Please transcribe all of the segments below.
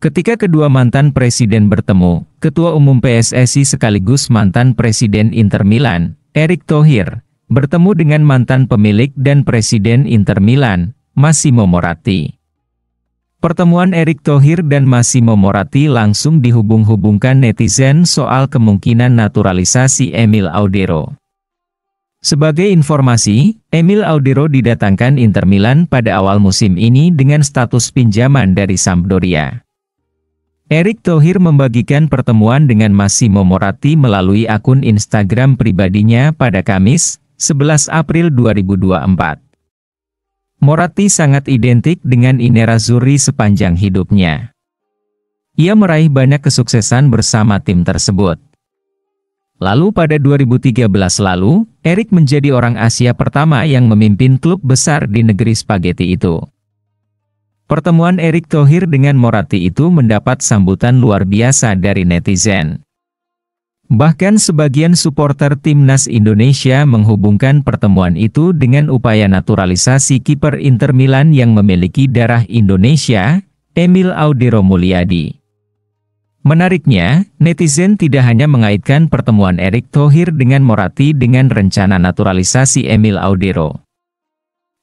Ketika kedua mantan presiden bertemu, Ketua Umum PSSI sekaligus mantan Presiden Inter Milan, Erick Thohir, bertemu dengan mantan pemilik dan Presiden Inter Milan, Massimo Moratti. Pertemuan Erick Thohir dan Massimo Moratti langsung dihubung-hubungkan netizen soal kemungkinan naturalisasi Emil Audero. Sebagai informasi, Emil Audero didatangkan Inter Milan pada awal musim ini dengan status pinjaman dari Sampdoria. Erick Thohir membagikan pertemuan dengan Massimo Moratti melalui akun Instagram pribadinya pada Kamis, 11 April 2024. Moratti sangat identik dengan I Nerazzurri sepanjang hidupnya. Ia meraih banyak kesuksesan bersama tim tersebut. Lalu pada 2013 lalu, Erick menjadi orang Asia pertama yang memimpin klub besar di negeri spaghetti itu. Pertemuan Erick Thohir dengan Moratti itu mendapat sambutan luar biasa dari netizen. Bahkan sebagian supporter timnas Indonesia menghubungkan pertemuan itu dengan upaya naturalisasi kiper Inter Milan yang memiliki darah Indonesia, Emil Audero Mulyadi. Menariknya, netizen tidak hanya mengaitkan pertemuan Erick Thohir dengan Moratti dengan rencana naturalisasi Emil Audero.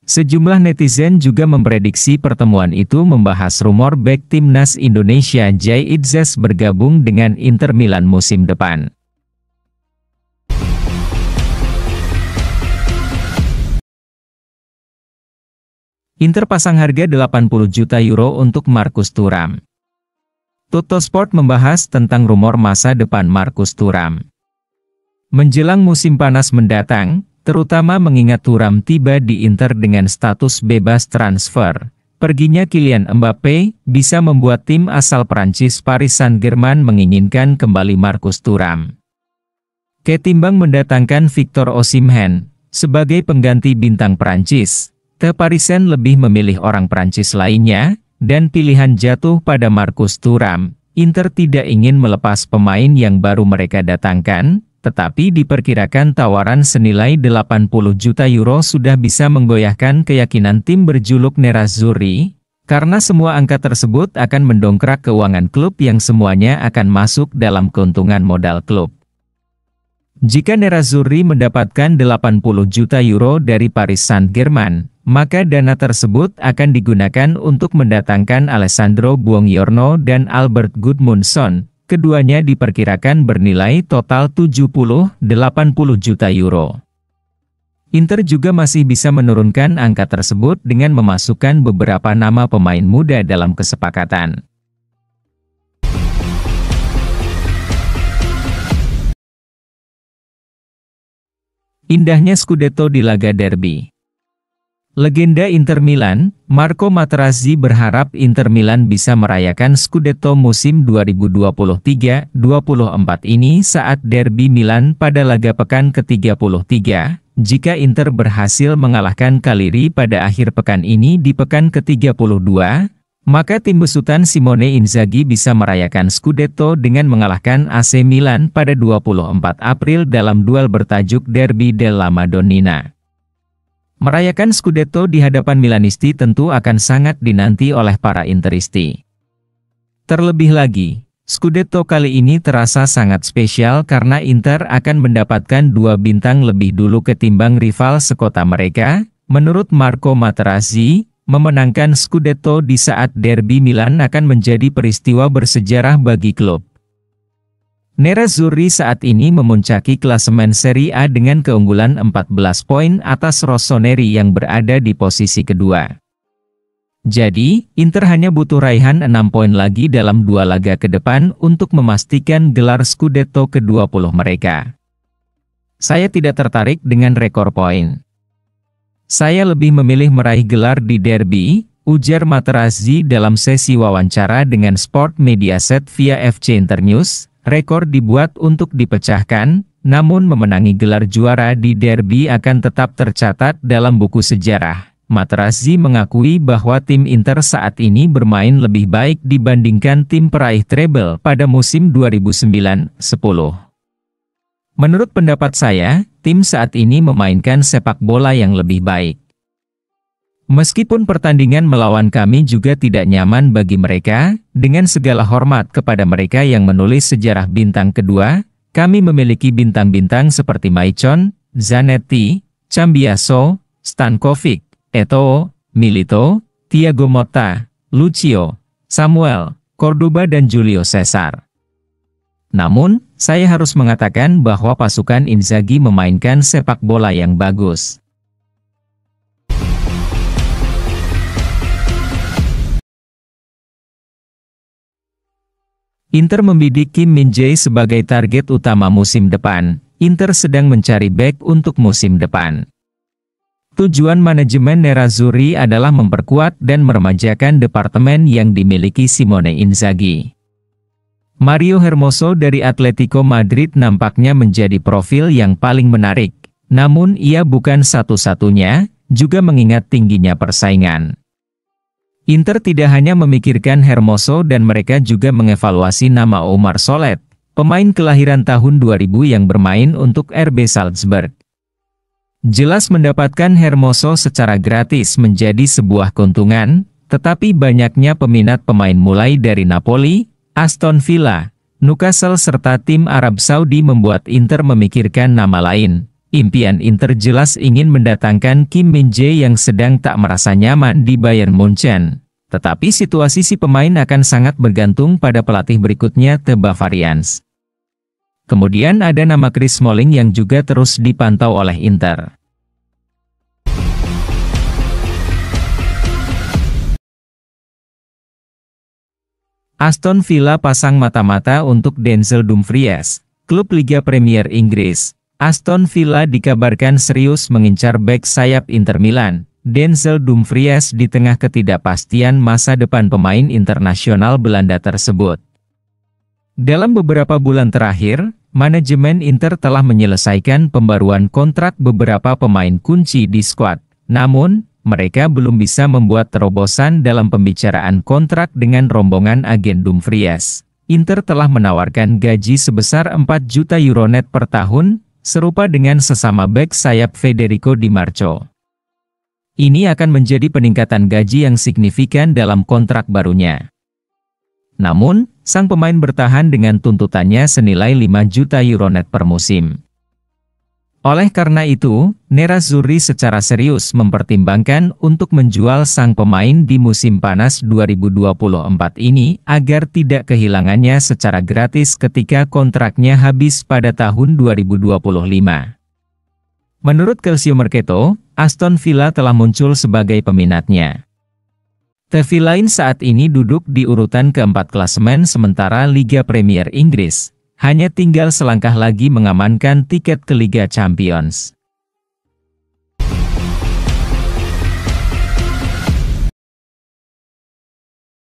Sejumlah netizen juga memprediksi pertemuan itu membahas rumor bek timnas Indonesia Jay Itzes bergabung dengan Inter Milan musim depan. Inter pasang harga 80 juta euro untuk Marcus Thuram. Tuttosport membahas tentang rumor masa depan Marcus Thuram. Menjelang musim panas mendatang, terutama mengingat Thuram tiba di Inter dengan status bebas transfer, perginya Kylian Mbappe bisa membuat tim asal Prancis Paris Saint-Germain menginginkan kembali Marcus Thuram. Ketimbang mendatangkan Victor Osimhen sebagai pengganti bintang Prancis, The Parisian lebih memilih orang Prancis lainnya, dan pilihan jatuh pada Marcus Thuram. Inter tidak ingin melepas pemain yang baru mereka datangkan, tetapi diperkirakan tawaran senilai 80 juta euro sudah bisa menggoyahkan keyakinan tim berjuluk Nerazzurri, karena semua angka tersebut akan mendongkrak keuangan klub yang semuanya akan masuk dalam keuntungan modal klub. Jika Nerazzurri mendapatkan 80 juta euro dari Paris Saint-Germain, maka dana tersebut akan digunakan untuk mendatangkan Alessandro Buongiorno dan Albert Gudmundsson. Keduanya diperkirakan bernilai total 70-80 juta euro. Inter juga masih bisa menurunkan angka tersebut dengan memasukkan beberapa nama pemain muda dalam kesepakatan. Indahnya Scudetto di laga derby. Legenda Inter Milan, Marco Materazzi berharap Inter Milan bisa merayakan Scudetto musim 2023-24 ini saat derby Milan pada laga pekan ke-33. Jika Inter berhasil mengalahkan Cagliari pada akhir pekan ini di pekan ke-32, maka tim besutan Simone Inzaghi bisa merayakan Scudetto dengan mengalahkan AC Milan pada 24 April dalam duel bertajuk Derby della Madonnina. Merayakan Scudetto di hadapan Milanisti tentu akan sangat dinanti oleh para Interisti. Terlebih lagi, Scudetto kali ini terasa sangat spesial karena Inter akan mendapatkan 2 bintang lebih dulu ketimbang rival sekota mereka. Menurut Marco Materazzi, memenangkan Scudetto di saat derby Milan akan menjadi peristiwa bersejarah bagi klub. Nerazzurri saat ini memuncaki klasemen Serie A dengan keunggulan 14 poin atas Rossoneri yang berada di posisi kedua. Jadi, Inter hanya butuh raihan 6 poin lagi dalam 2 laga ke depan untuk memastikan gelar Scudetto ke-20 mereka. Saya tidak tertarik dengan rekor poin. Saya lebih memilih meraih gelar di derby, ujar Materazzi dalam sesi wawancara dengan Sport Mediaset via FC Internews. Rekor dibuat untuk dipecahkan, namun memenangi gelar juara di derby akan tetap tercatat dalam buku sejarah. Materazzi mengakui bahwa tim Inter saat ini bermain lebih baik dibandingkan tim peraih treble pada musim 2009-10. Menurut pendapat saya, tim saat ini memainkan sepak bola yang lebih baik. Meskipun pertandingan melawan kami juga tidak nyaman bagi mereka, dengan segala hormat kepada mereka yang menulis sejarah bintang kedua, kami memiliki bintang-bintang seperti Maicon, Zanetti, Cambiaso, Stankovic, Eto'o, Milito, Thiago Motta, Lucio, Samuel, Cordoba dan Julio Cesar. Namun, saya harus mengatakan bahwa pasukan Inzaghi memainkan sepak bola yang bagus. Inter membidik Kim Min-jae sebagai target utama musim depan. Inter sedang mencari bek untuk musim depan. Tujuan manajemen Nerazzurri adalah memperkuat dan meremajakan departemen yang dimiliki Simone Inzaghi. Mario Hermoso dari Atletico Madrid nampaknya menjadi profil yang paling menarik. Namun ia bukan satu-satunya, juga mengingat tingginya persaingan. Inter tidak hanya memikirkan Hermoso dan mereka juga mengevaluasi nama Omar Solet, pemain kelahiran tahun 2000 yang bermain untuk RB Salzburg. Jelas mendapatkan Hermoso secara gratis menjadi sebuah keuntungan, tetapi banyaknya peminat pemain mulai dari Napoli, Aston Villa, Newcastle serta tim Arab Saudi membuat Inter memikirkan nama lain. Impian Inter jelas ingin mendatangkan Kim Min-jae yang sedang tak merasa nyaman di Bayern Munchen. Tetapi situasi si pemain akan sangat bergantung pada pelatih berikutnya The Bavarians. Kemudian ada nama Chris Smalling yang juga terus dipantau oleh Inter. Aston Villa pasang mata-mata untuk Denzel Dumfries, klub Liga Premier Inggris. Aston Villa dikabarkan serius mengincar bek sayap Inter Milan, Denzel Dumfries di tengah ketidakpastian masa depan pemain internasional Belanda tersebut. Dalam beberapa bulan terakhir, manajemen Inter telah menyelesaikan pembaruan kontrak beberapa pemain kunci di skuad. Namun, mereka belum bisa membuat terobosan dalam pembicaraan kontrak dengan rombongan agen Dumfries. Inter telah menawarkan gaji sebesar 4 juta euro net per tahun, serupa dengan sesama bek sayap Federico Di Marco. Ini akan menjadi peningkatan gaji yang signifikan dalam kontrak barunya. Namun, sang pemain bertahan dengan tuntutannya senilai 5 juta euro net per musim. Oleh karena itu, Nerazzurri secara serius mempertimbangkan untuk menjual sang pemain di musim panas 2024 ini agar tidak kehilangannya secara gratis ketika kontraknya habis pada tahun 2025. Menurut Calcio Mercato, Aston Villa telah muncul sebagai peminatnya. TV lain saat ini duduk di urutan keempat klasemen sementara Liga Premier Inggris. Hanya tinggal selangkah lagi mengamankan tiket ke Liga Champions.